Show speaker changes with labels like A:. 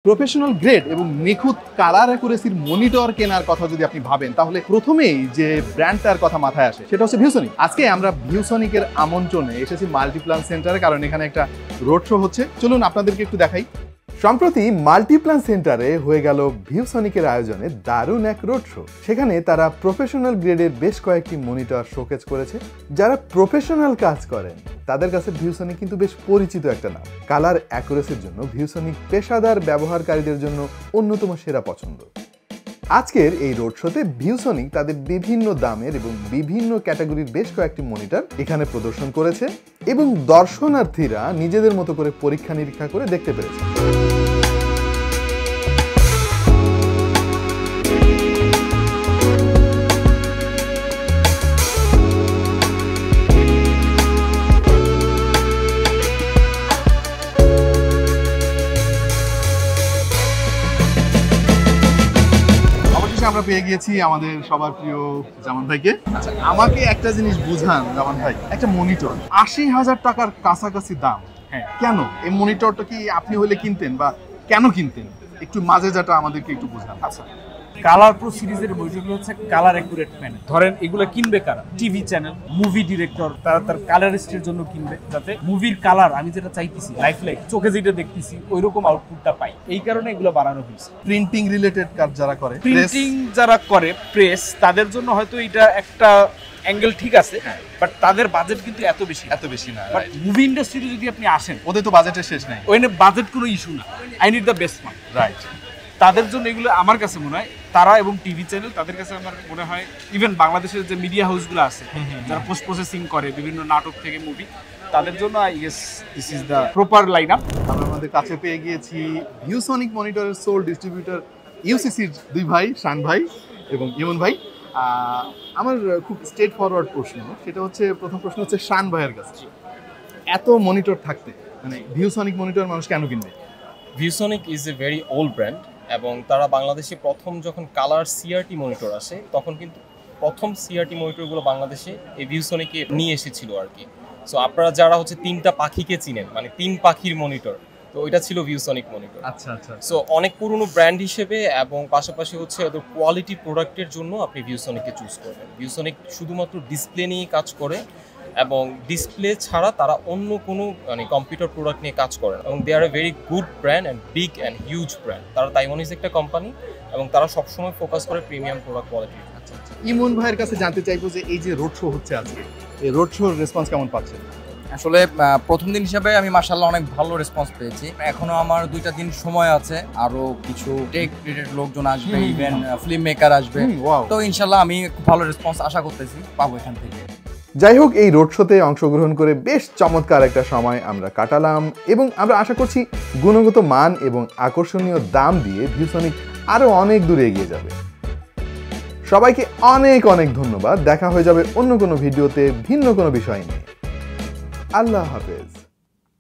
A: Professional grade এবং নিখুঁত colour অ্যাকুরেসির monitor কেনার কথা যদি আপনি ভাবেন তাহলে প্রথমেই যে ব্র্যান্ডটার কথা মাথায় আসে সেটা হচ্ছে ভিউসনিক। আজকে আমরা ভিউসনিকের আমন্ত্রণে এসেছি মাল্টিপ্লান সেন্টারে, কারণ এখানে একটা রোড শো হচ্ছে। চলুন আপনাদেরকে একটু দেখাই। সম্প্রতি মাল্টিপ্লান সেন্টারে হয়ে গেল ভিউসনিকের আয়োজনে দারুণ এক রোড শো। সেখানে তারা প্রফেশনাল গ্রেডের বেশ কয়েকটি মনিটর শোকেজ করেছে। যারা প্রফেশনাল কাজ করেন তাদের কাছে ভিউসনিক কিন্তু বেশ পরিচিত একটা নাম। কালার অ্যাকুরেসির জন্য ভিউসনিক পেশাদার ব্যবহারকারীদের জন্য অন্যতম সেরা পছন্দ। আজকের এই রোড শোতে ভিউসনিক তাদের বিভিন্ন দামের এবং বিভিন্ন ক্যাটাগরির বেশ কয়েকটি মনিটর এখানে প্রদর্শন করেছে এবং দর্শনার্থীরা নিজেদের মতো করে পরীক্ষা নিরীক্ষা করে দেখতে পেরেছে। আমরা পেয়ে গিয়েছি আমাদের সবার প্রিয় জামান ভাইকে। আচ্ছা, আমাকে একটা জিনিস বুঝান জামান ভাই, একটা মনিটর ৮০,০০০ টাকার কাছাকাছি দাম, হ্যাঁ কেন? এই মনিটরটা কি আপনি হলে কিনতেন বা কেন কিনতেন? একটু মাঝে যাটা আমাদেরকে একটু বুঝান।
B: আচ্ছা, কালার প্রো সিরিজের বইগুলো হচ্ছে কালার অ্যাকুরেট প্যানেল। ধরেন এগুলো কিনবে কারা? টিভি চ্যানেল, মুভি ডিরেক্টর, তারা তার কালারিস্টের জন্য কিনবে, যাতে মুভির কালার আমি যেটা চাইতেছি লাইফ চোখে যেটা দেখতেছি ওই রকম আউটপুটটা পাই। এই কারণে এগুলো বানানো হয়েছে।
A: প্রিন্টিং রিলেটেড কাজ যারা করে,
B: প্রিন্টিং যারা করে প্রেস, তাদের জন্য হয়তো এটা একটা অ্যাঙ্গেল ঠিক আছে, বাট তাদের বাজেট কিন্তু এত বেশি না। বাট মুভি ইন্ডাস্ট্রিতে যদি আপনি আসেন,
A: ওদের তো বাজেটের শেষ নাই।
B: ওখানে বাজেট কোনো ইস্যু না। I need the best one, right? তাদের জন্য এগুলো আমার কাছে মনে হয়, তারা এবং টিভি চ্যানেল, তাদের কাছে আমার মনে হয় ইভেন বাংলাদেশের যে মিডিয়া হাউসগুলো আছে যারা পোস্ট প্রসেসিং করে বিভিন্ন নাটক থেকে মুভি, তাদের জন্য I guess this is the proper line up.
A: আমরা আমাদের কাছে পেয়ে গিয়েছি ভিউসনিক মনিটরের সোল ডিস্ট্রিবিউটর ইউসিসির দুই ভাই, শান ভাই এবং ইমন ভাই। আমার খুব স্ট্রেট ফরওয়ার্ড প্রশ্ন, সেটা হচ্ছে, প্রথম প্রশ্ন হচ্ছে শান ভাইয়ের কাছে, এত মনিটর থাকতে মানে ভিউসনিক মনিটর মানুষ কেন কিনবে?
C: ViewSonic is a very old brand এবং তারা বাংলাদেশে প্রথম যখন কালার সিআরটি মনিটর আসে তখন কিন্তু প্রথম সিআরটি মনিটরগুলো বাংলাদেশে এই ভিউসনিকে নিয়ে এসেছিল আর কি। সো আপনারা যারা হচ্ছে তিনটা পাখিকে চিনেন, মানে তিন পাখির মনিটর, তো ওইটা ছিল ভিউসনিক মনিটর।
A: আচ্ছা আচ্ছা।
C: সো অনেক পুরনো ব্র্যান্ড হিসেবে এবং পাশাপাশি হচ্ছে ওদের কোয়ালিটি প্রোডাক্টের জন্য আপনি ভিউসনিককে চুজ করবেন। ভিউসনিক শুধুমাত্র ডিসপ্লে নিয়ে কাজ করে এবং ডিসপ্লে ছাড়া তারা অন্য কোনো মানে কম্পিউটার প্রোডাক্ট নিয়ে কাজ করে না, এবং they are a very good brand and big and huge brand. তারা তাইওয়ানিজ একটা কোম্পানি এবং তারা সবসময় ফোকাস করে প্রিমিয়াম প্রোডাক্ট কোয়ালিটি।
A: আচ্ছা আচ্ছা। ইমন ভাইয়ের কাছে জানতে চাইবো যে এই যে রোড শো হচ্ছে আজকে, এই রোড শোর রেসপন্স কেমন পাচ্ছেন?
D: আসলে প্রথম দিন হিসাবে আমি মাশাআল্লাহ অনেক ভালো রেসপন্স পেয়েছি। এখনো আমার 2টা দিন সময় আছে, আরো কিছু টেক রিলেটেড লোকজন আসবে, ইভেন ফিল্ম মেকার আসবে। তো ইনশাআল্লাহ আমি খুব ভালো রেসপন্স আশা করতেছি পাবো এখান থেকে।
A: যাই হোক, এই রোড শোতে অংশগ্রহণ করে বেশ চমৎকার একটা সময় আমরা কাটালাম এবং আমরা আশা করছি গুণগত মান এবং আকর্ষণীয় দাম দিয়ে ভিউসনিক আরো অনেক দূরে এগিয়ে যাবে। সবাইকে অনেক অনেক ধন্যবাদ। দেখা হয়ে যাবে অন্য কোনো ভিডিওতে ভিন্ন কোনো বিষয় নিয়ে। আল্লাহ হাফেজ।